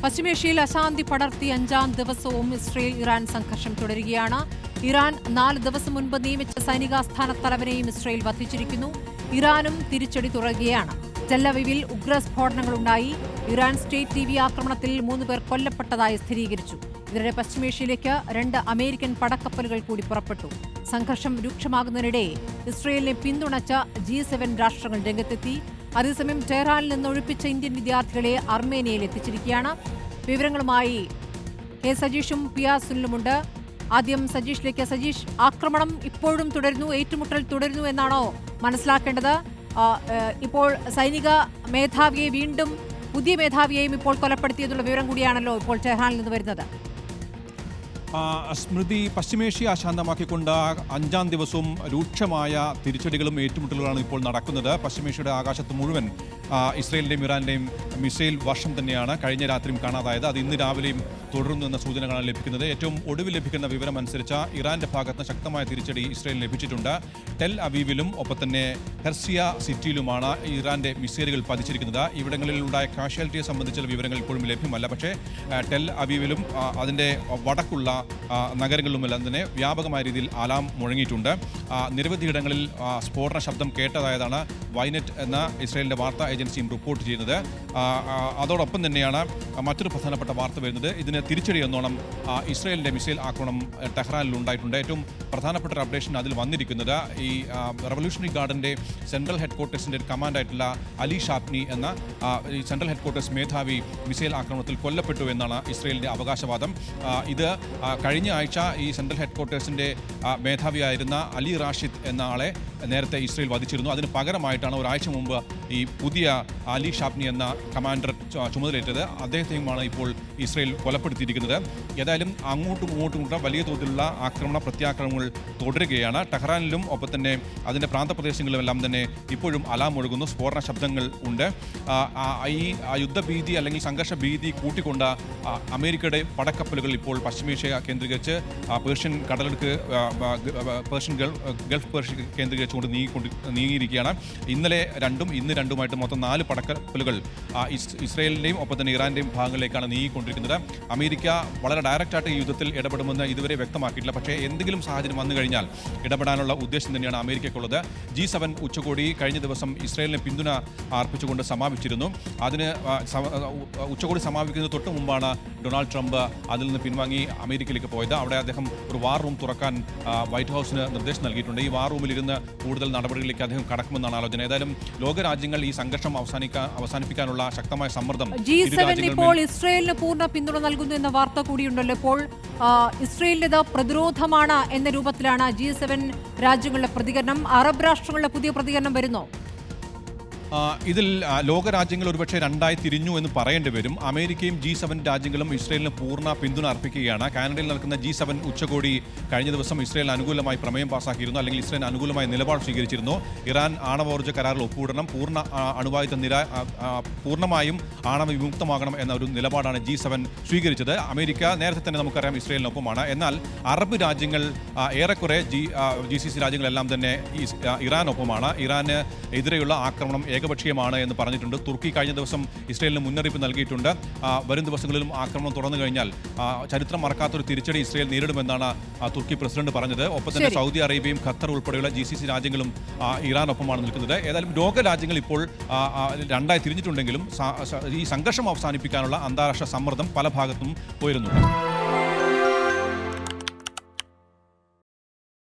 പശ്ചിമേഷ്യയിൽ അശാന്തി പടർത്തി 5-ാം ദിവസവും Israel Iran സംഘർഷം തുടരുകയാണ്. ഇറാൻ 4 ദിവസം മുൻപ് നിയമിച്ച സൈനികാസ്ഥാന തലവനെയും ഇസ്രയേൽ വധിച്ചിരിക്കുന്നു. ഇറാനും തിരിച്ചടി തുടരുകയാണ്. ടെൽ-അവീവിൽ ഉഗ്രസ്ഫോടനങ്ങളുണ്ടായി. ഇറാൻ സ്റ്റേറ്റ് TV ആക്രമണത്തിൽ 3 പേർ കൊല്ലപ്പെട്ടതായി സ്ഥിരീകരിച്ചു. ഇതിനിടെ പശ്ചിമേഷ്യയിലേക്ക് 2 അമേരിക്കൻ പടക്കപ്പലുകൾ കൂടി പുറപ്പെട്ടു. സംഘർഷം രൂക്ഷമാകുന്നതിനിടെ ഇസ്രയേലിനെ പിന്തുണച്ച G7 രാഷ്ട്രങ്ങൾ രംഗത്തെത്തി. അതേസമയം ടെഹ്റാനിൽ നിന്ന് ഒഴിപ്പിച്ച ഇന്ത്യൻ വിദ്യാർത്ഥികളെ അർമേനിയയിൽ എത്തിച്ചിരിക്കുകയാണ്. വിവരങ്ങളുമായി കെ സജീഷും പിയാ സുനിലുമുണ്ട്. ആദ്യം സജീഷിലേക്ക്. സജീഷ്, ആക്രമണം ഇപ്പോഴും തുടരുന്നു, ഏറ്റുമുട്ടൽ തുടരുന്നു എന്നാണോ മനസ്സിലാക്കേണ്ടത്? ഇപ്പോൾ സൈനിക മേധാവിയെ വീണ്ടും പുതിയ മേധാവിയെയും ഇപ്പോൾ കൊലപ്പെടുത്തിയതുള്ള വിവരം കൂടിയാണല്ലോ ഇപ്പോൾ ടെഹ്റാനിൽ നിന്ന് വരുന്നത്. സ്മൃതി, പശ്ചിമേഷ്യ അശാന്തമാക്കിക്കൊണ്ട് 5-ാം ദിവസവും രൂക്ഷമായ തിരിച്ചടികളും ഏറ്റുമുട്ടലുകളാണ് ഇപ്പോൾ നടക്കുന്നത്. പശ്ചിമേഷ്യയുടെ ആകാശത്ത് മുഴുവൻ ഇസ്രയേലിൻ്റെയും ഇറാൻ്റെയും മിസൈൽ വർഷം തന്നെയാണ് കഴിഞ്ഞ രാത്രിയും കാണാതായത്. അത് ഇന്ന് രാവിലെയും തുടരുന്നു എന്ന സൂചനകളാണ് ലഭിക്കുന്നത്. ഏറ്റവും ഒടുവിൽ ലഭിക്കുന്ന വിവരം അനുസരിച്ച് ഇറാന്റെ ഭാഗത്ത് ശക്തമായ തിരിച്ചടി ഇസ്രയേലിന് ലഭിച്ചിട്ടുണ്ട്. ടെൽ അവീവിലും ഒപ്പം തന്നെ ഹെർസിയ സിറ്റിയിലുമാണ് ഇറാന്റെ മിസൈലുകൾ പതിച്ചിരിക്കുന്നത്. ഇവിടങ്ങളിലുണ്ടായ കാഷ്വാലിറ്റിയെ സംബന്ധിച്ചുള്ള വിവരങ്ങൾ ഇപ്പോഴും ലഭ്യമല്ല. പക്ഷേ ടെൽ അവീവിലും അതിൻ്റെ വടക്കുള്ള നഗരങ്ങളിലുമെല്ലാം തന്നെ വ്യാപകമായ രീതിയിൽ അലാം മുഴങ്ങിയിട്ടുണ്ട്. നിരവധിയിടങ്ങളിൽ സ്ഫോടന ശബ്ദം കേട്ടതായതാണ് വൈനെറ്റ് എന്ന ഇസ്രയേലിൻ്റെ വാർത്താ ഏജൻസിയും റിപ്പോർട്ട് ചെയ്യുന്നത്. അതോടൊപ്പം തന്നെയാണ് മറ്റൊരു പ്രധാനപ്പെട്ട വാർത്ത വരുന്നത്. ഇതിന് തിരിച്ചടി എന്നോണം ഇസ്രയേലിൻ്റെ മിസൈൽ ആക്രമണം ടെഹ്റാനിൽ ഉണ്ടായിട്ടുണ്ട്. ഏറ്റവും പ്രധാനപ്പെട്ട ഒരു അപ്ഡേഷൻ അതിൽ വന്നിരിക്കുന്നത് ഈ റവല്യൂഷണറി ഗാർഡിൻ്റെ സെൻട്രൽ ഹെഡ്ക്വാർട്ടേഴ്സിൻ്റെ ഒരു കമാൻഡായിട്ടുള്ള അലി ഷാപ്നി എന്ന ഈ സെൻട്രൽ ഹെഡ്ക്വാർട്ടേഴ്സ് മേധാവി മിസൈൽ ആക്രമണത്തിൽ കൊല്ലപ്പെട്ടു എന്നാണ് ഇസ്രയേലിൻ്റെ അവകാശവാദം. ഇത് കഴിഞ്ഞ ആഴ്ച ഈ സെൻട്രൽ ഹെഡ്ക്വാർട്ടേഴ്സിൻ്റെ മേധാവിയായിരുന്ന അലി റാഷിദ് എന്ന ആളെ നേരത്തെ ഇസ്രയേൽ വധിച്ചിരുന്നു. അതിന് പകരമായിട്ടാണ് ഒരാഴ്ച മുമ്പ് ഈ പുതിയ അലി ഷാപ്നി എന്ന കമാൻഡർ ചുമതലയേറ്റത്. അദ്ദേഹത്തെയുമാണ് ഇപ്പോൾ ഇസ്രയേൽ കൊലപ്പെടുത്തിയിരിക്കുന്നത്. ഏതായാലും അങ്ങോട്ടും ഇങ്ങോട്ടും വലിയ തോതിലുള്ള പ്രത്യാക്രമണങ്ങൾ തുടരുകയാണ്. ടെഹ്റാനിലും ഒപ്പം തന്നെ അതിൻ്റെ പ്രാന്തപ്രദേശങ്ങളിലുമെല്ലാം തന്നെ ഇപ്പോഴും അലാം ഒഴുകുന്നു, സ്ഫോടന ശബ്ദങ്ങൾ ഉണ്ട്. ഈ യുദ്ധഭീതി അല്ലെങ്കിൽ സംഘർഷ ഭീതി കൂട്ടിക്കൊണ്ട് അമേരിക്കയുടെ പടക്കപ്പലുകൾ ഇപ്പോൾ പശ്ചിമേഷ്യ കേന്ദ്രീകരിച്ച് പേർഷ്യൻ കടലെടുക്ക് ഗൾഫ് പേർഷ്യ കേന്ദ്രീകരിച്ചുകൊണ്ട് നീങ്ങിയിരിക്കുകയാണ്. ഇന്നലെ 2ഉം ഇന്ന് 2ഉമായിട്ട് മൊത്തം 4 പടക്കപ്പലുകൾ ഇസ്രയേലിൻ്റെയും ഒപ്പം തന്നെ ഇറാൻ്റെയും ഭാഗങ്ങളിലേക്കാണ് നീങ്ങിക്കൊണ്ടിരിക്കുന്നത്. അമേരിക്ക വളരെ ഡയറക്റ്റായിട്ട് ഈ യുദ്ധത്തിൽ ഇടപെടുമെന്ന് ഇതുവരെ വ്യക്തമാക്കിയിട്ടില്ല. പക്ഷേ എന്തെങ്കിലും സാഹചര്യം വന്നു കഴിഞ്ഞാൽ ഇടപെടാനുള്ള ഉദ്ദേശം തന്നെയാണ് അമേരിക്കയ്ക്കുള്ളത്. G7 ഉച്ചകോടി കഴിഞ്ഞ ദിവസം ഇസ്രയേലിനെ പിന്തുണ അർപ്പിച്ചുകൊണ്ട് സമാപിച്ചിരുന്നു. അതിന് ഉച്ചകോടി സമാപിക്കുന്നതിന് തൊട്ട് മുമ്പാണ് ഡൊണാൾഡ് ട്രംപ് അതിൽ നിന്ന് പിൻവാങ്ങി അമേരിക്കയിലേക്ക് പോയത്. അവിടെ അദ്ദേഹം ഒരു വാർ റൂം തുറക്കാൻ വൈറ്റ് ഹൗസിന് നിർദ്ദേശം നൽകിയിട്ടുണ്ട്. ഈ വാർ റൂമിലിരുന്ന് കൂടുതൽ നടപടികളിലേക്ക് അദ്ദേഹം കടക്കുമെന്നാണ് ആലോചന. ഏതായാലും ലോകരാജ്യങ്ങൾ ഈ സംഘർഷം അവസാനിപ്പിക്കാനുള്ള ശക്തമായ സമ്മർദ്ദം G7 ഇപ്പോൾ ഇസ്രയേലിന് പൂർണ്ണ പിന്തുണ നൽകുന്നു എന്ന വാർത്ത കൂടിയുണ്ടല്ലോ. ഇപ്പോൾ ഇസ്രയേലിൻ്റെത് പ്രതിരോധമാണ് എന്ന രൂപത്തിലാണ് G7 രാജ്യങ്ങളുടെ പ്രതികരണം. അറബ് രാഷ്ട്രങ്ങളുടെ പുതിയ പ്രതികരണം വരുന്നോ? ഇതിൽ ലോകരാജ്യങ്ങൾ ഒരുപക്ഷെ 2ആയി തിരിഞ്ഞു എന്ന് പറയേണ്ടി വരും. അമേരിക്കയും G7 രാജ്യങ്ങളും ഇസ്രയേലിന് പൂർണ്ണ പിന്തുണ അർപ്പിക്കുകയാണ്. കാനഡയിൽ നടക്കുന്ന G7 ഉച്ചകോടി കഴിഞ്ഞ ദിവസം ഇസ്രയേലിന് അനുകൂലമായി പ്രമേയം പാസാക്കിയിരുന്നു, അല്ലെങ്കിൽ ഇസ്രയേലിന് അനുകൂലമായ നിലപാട് സ്വീകരിച്ചിരുന്നു. ഇറാൻ ആണവോർജ്ജ കരാറിൽ ഒപ്പിടണം, പൂർണ്ണമായും ആണവ വിമുക്തമാകണം എന്ന ഒരു നിലപാടാണ് G7 സ്വീകരിച്ചത്. അമേരിക്ക നേരത്തെ തന്നെ നമുക്കറിയാം ഇസ്രയേലിനൊപ്പമാണ്. എന്നാൽ അറബ് രാജ്യങ്ങൾ ഏറെക്കുറെ GCC രാജ്യങ്ങളെല്ലാം തന്നെ ഇറാനൊപ്പമാണ്. ഇറാന് എതിരെയുള്ള ആക്രമണം ഏകപക്ഷീയമാണ് എന്ന് പറഞ്ഞിട്ടുണ്ട്. തുർക്കി കഴിഞ്ഞ ദിവസം ഇസ്രയേലിന് മുന്നറിയിപ്പ് നൽകിയിട്ടുണ്ട്. വരും ദിവസങ്ങളിലും ആക്രമണം തുടർന്നു കഴിഞ്ഞാൽ ചരിത്രം മറക്കാത്തൊരു തിരിച്ചടി ഇസ്രയേൽ നേരിടുമെന്നാണ് തുർക്കി പ്രസിഡന്റ് പറഞ്ഞത്. ഒപ്പം തന്നെ സൗദി അറേബ്യയും ഖത്തർ ഉൾപ്പെടെയുള്ള GCC രാജ്യങ്ങളും ഇറാനൊപ്പമാണ് നിൽക്കുന്നത്. ഏതായാലും ലോകരാജ്യങ്ങൾ ഇപ്പോൾ 2ആയി തിരിഞ്ഞിട്ടുണ്ടെങ്കിലും ഈ സംഘർഷം അവസാനിപ്പിക്കാനുള്ള അന്താരാഷ്ട്ര സമ്മർദ്ദം പല ഭാഗത്തും ഉയരുന്നുണ്ട്.